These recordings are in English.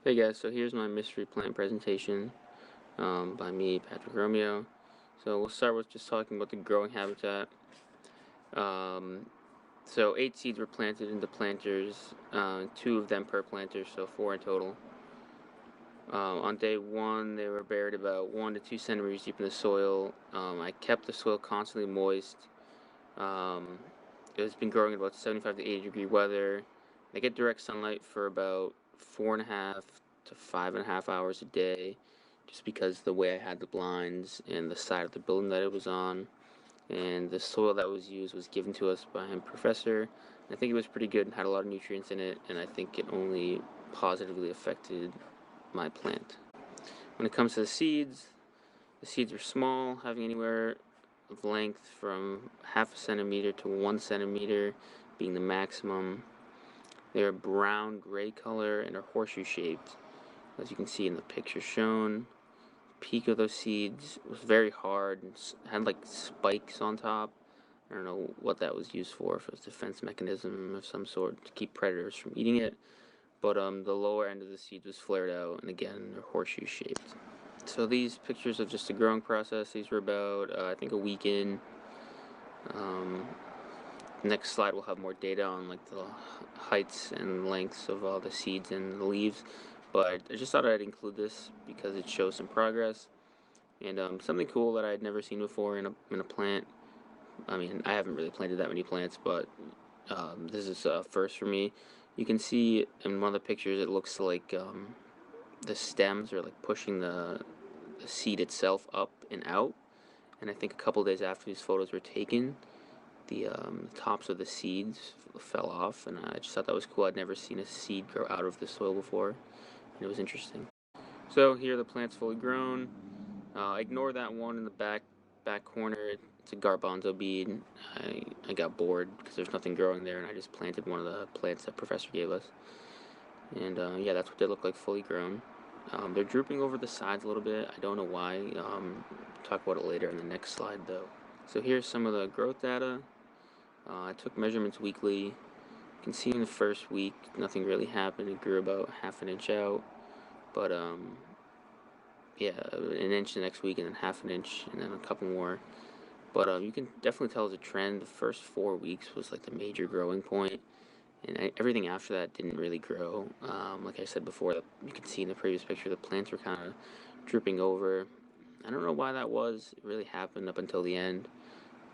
Hey guys, so here's my mystery plant presentation by me, Travaglio-Romeo. So we'll start with just talking about the growing habitat. So 8 seeds were planted into planters, 2 of them per planter, so 4 in total. On day 1, they were buried about 1 to 2 centimeters deep in the soil. I kept the soil constantly moist. It's been growing at about 75 to 80 degree weather. They get direct sunlight for about 4.5 to 5.5 hours a day, just because the way I had the blinds and the side of the building that it was on, and the soil that was used was given to us by a professor. I think it was pretty good and had a lot of nutrients in it, and I think it only positively affected my plant. When it comes to the seeds are small, having anywhere of length from 1/2 centimeter to 1 centimeter being the maximum. They're brown gray color and are horseshoe shaped, as you can see in the picture shown. The peak of those seeds was very hard and had like spikes on top. I don't know what that was used for, if it was a defense mechanism of some sort to keep predators from eating it. But the lower end of the seed was flared out, and again, they're horseshoe shaped. So these pictures of just the growing process, these were about, I think, a week in. Next slide will have more data on like the heights and lengths of all the seeds and the leaves, but I just thought I'd include this because it shows some progress and something cool that I had never seen before in a plant. I mean, I haven't really planted that many plants, but this is a first for me. You can see in one of the pictures it looks like the stems are like pushing the seed itself up and out, and I think a couple days after these photos were taken, the tops of the seeds fell off, and I just thought that was cool. I'd never seen a seed grow out of the soil before, and it was interesting. So here the plant's fully grown. Ignore that one in the back corner. It's a garbanzo bean. I got bored because there's nothing growing there, and I just planted one of the plants that Professor gave us. And yeah, that's what they look like fully grown. They're drooping over the sides a little bit. I don't know why. Talk about it later in the next slide, though. So here's some of the growth data. I took measurements weekly. You can see in the first week nothing really happened. It grew about 1/2 inch out, but yeah, 1 inch the next week, and then 1/2 inch, and then a couple more. But you can definitely tell as a trend. The first 4 weeks was like the major growing point, and everything after that didn't really grow. Like I said before, you can see in the previous picture the plants were kind of drooping over. I don't know why that was. It really happened up until the end,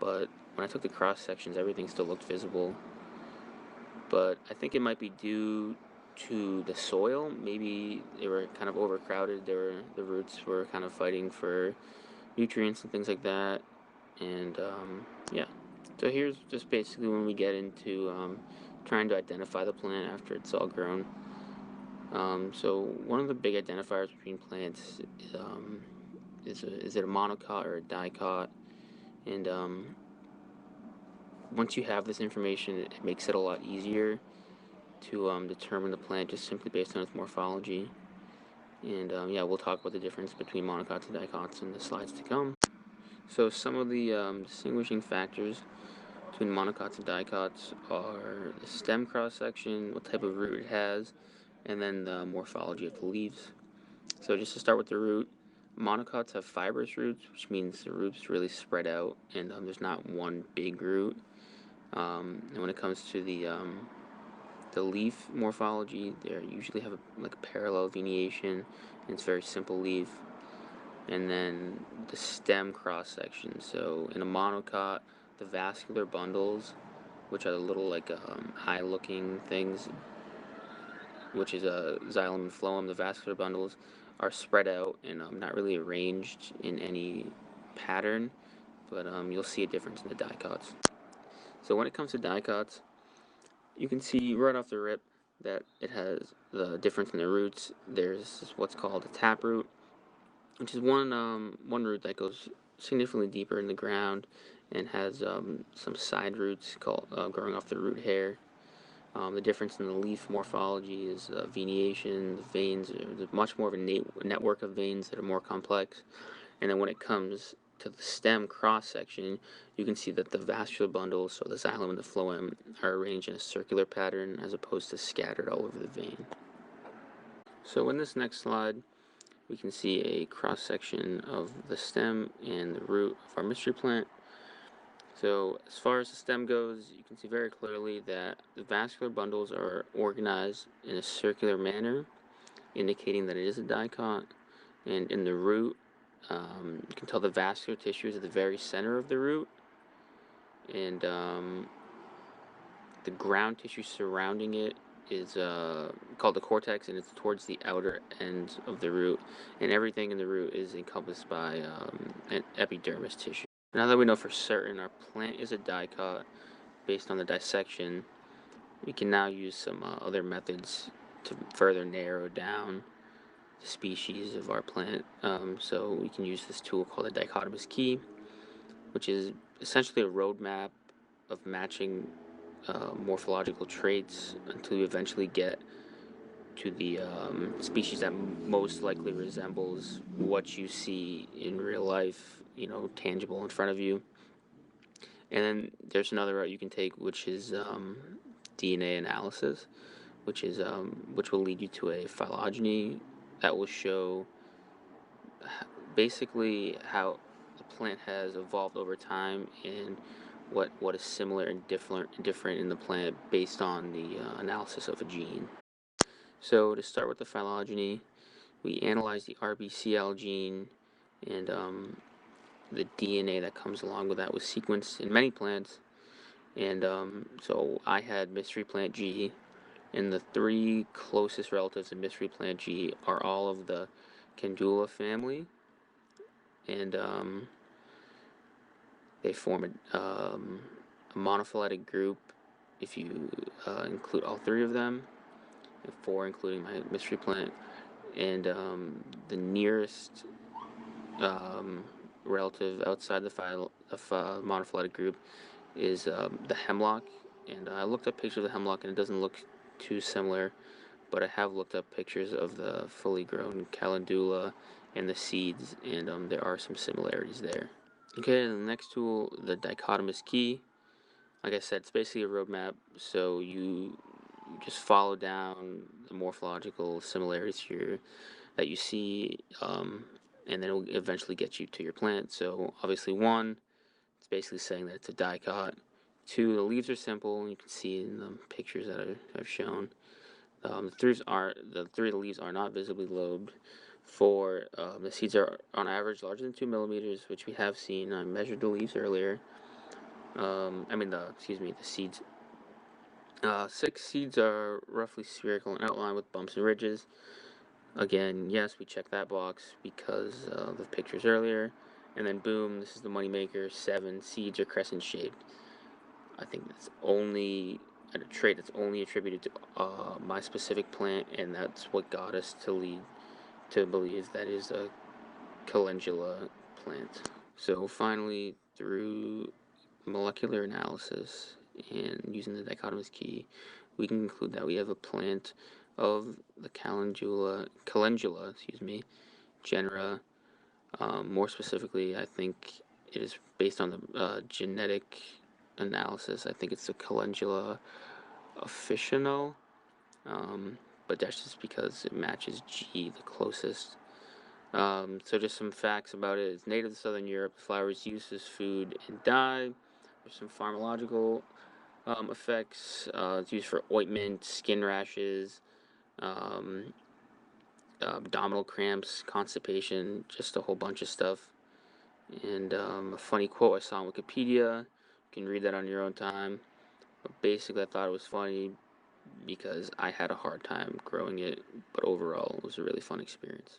but when I took the cross sections, everything still looked visible. But I think it might be due to the soil. Maybe they were kind of overcrowded. The roots were kind of fighting for nutrients and things like that. And yeah, so here's just basically when we get into trying to identify the plant after it's all grown. So one of the big identifiers between plants is it a monocot or a dicot? And once you have this information, it makes it a lot easier to determine the plant just simply based on its morphology. And yeah, we'll talk about the difference between monocots and dicots in the slides to come. So some of the distinguishing factors between monocots and dicots are the stem cross-section, what type of root it has, and then the morphology of the leaves. So just to start with the root, monocots have fibrous roots, which means the roots really spread out, and there's not one big root. And when it comes to the leaf morphology, they usually have like a parallel veniation, and it's very simple leaf. And then the stem cross-section. So in a monocot, the vascular bundles, which are the little like eye-looking things, which is a xylem and phloem, the vascular bundles are spread out and not really arranged in any pattern, but you'll see a difference in the dicots. So when it comes to dicots, you can see right off the rip that it has the difference in the roots. There's what's called a taproot, which is one root that goes significantly deeper in the ground and has some side roots called growing off the root hair. The difference in the leaf morphology is veniation. The veins, there's much more of a network of veins that are more complex. And then when it comes to the stem cross-section, you can see that the vascular bundles, so the xylem and the phloem, are arranged in a circular pattern as opposed to scattered all over the vein. So in this next slide, we can see a cross-section of the stem and the root of our mystery plant. So as far as the stem goes, you can see very clearly that the vascular bundles are organized in a circular manner, indicating that it is a dicot. And in the root, you can tell the vascular tissue is at the very center of the root, and the ground tissue surrounding it is called the cortex, and it's towards the outer end of the root, and everything in the root is encompassed by an epidermis tissue. Now that we know for certain our plant is a dicot based on the dissection, we can now use some other methods to further narrow down the species of our plant. So we can use this tool called a dichotomous key, which is essentially a roadmap of matching morphological traits until you eventually get to the species that most likely resembles what you see in real life, tangible in front of you. And then there's another route you can take, which is DNA analysis, which will lead you to a phylogeny that will show basically how the plant has evolved over time and what is similar and different in the plant based on the analysis of a gene. So to start with the phylogeny, we analyze the RBCL gene, and the DNA that comes along with that was sequenced in many plants. And so I had mystery plant G, and the three closest relatives of mystery plant G are all of the Calendula family, and they form a monophyletic group if you include all three of them, and four including my mystery plant. And the nearest relative outside the monophyletic group is the hemlock. And I looked up pictures of the hemlock, and it doesn't look too similar, but I have looked up pictures of the fully grown calendula and the seeds, and there are some similarities there. Okay, the next tool, the dichotomous key. Like I said, it's basically a roadmap, so you just follow down the morphological similarities here that you see, and then it will eventually get you to your plant. So obviously, one, it's basically saying that it's a dicot. Two, the leaves are simple, and you can see in the pictures that I've shown. The three of the leaves are not visibly lobed. Four, the seeds are on average larger than 2 millimeters, which we have seen. I measured the leaves earlier. The seeds. Six, seeds are roughly spherical and outlined with bumps and ridges. Again, yes, we checked that box because of the pictures earlier. And then boom, this is the moneymaker. Seven, seeds are crescent shaped. I think that's only a trait that's only attributed to my specific plant, and that's what got us to believe that is a calendula plant. So finally, through molecular analysis and using the dichotomous key, we can conclude that we have a plant of the calendula, genera. More specifically, I think it is based on the genetic analysis. I think it's the calendula officinae, but that's just because it matches G the closest. So just some facts about it. It's native to southern Europe. The flower is used as food and dye. There's some pharmacological effects. It's used for ointment, skin rashes, um, abdominal cramps, constipation, just a whole bunch of stuff. And a funny quote I saw on Wikipedia. You can read that on your own time. But basically, I thought it was funny because I had a hard time growing it, but overall, it was a really fun experience.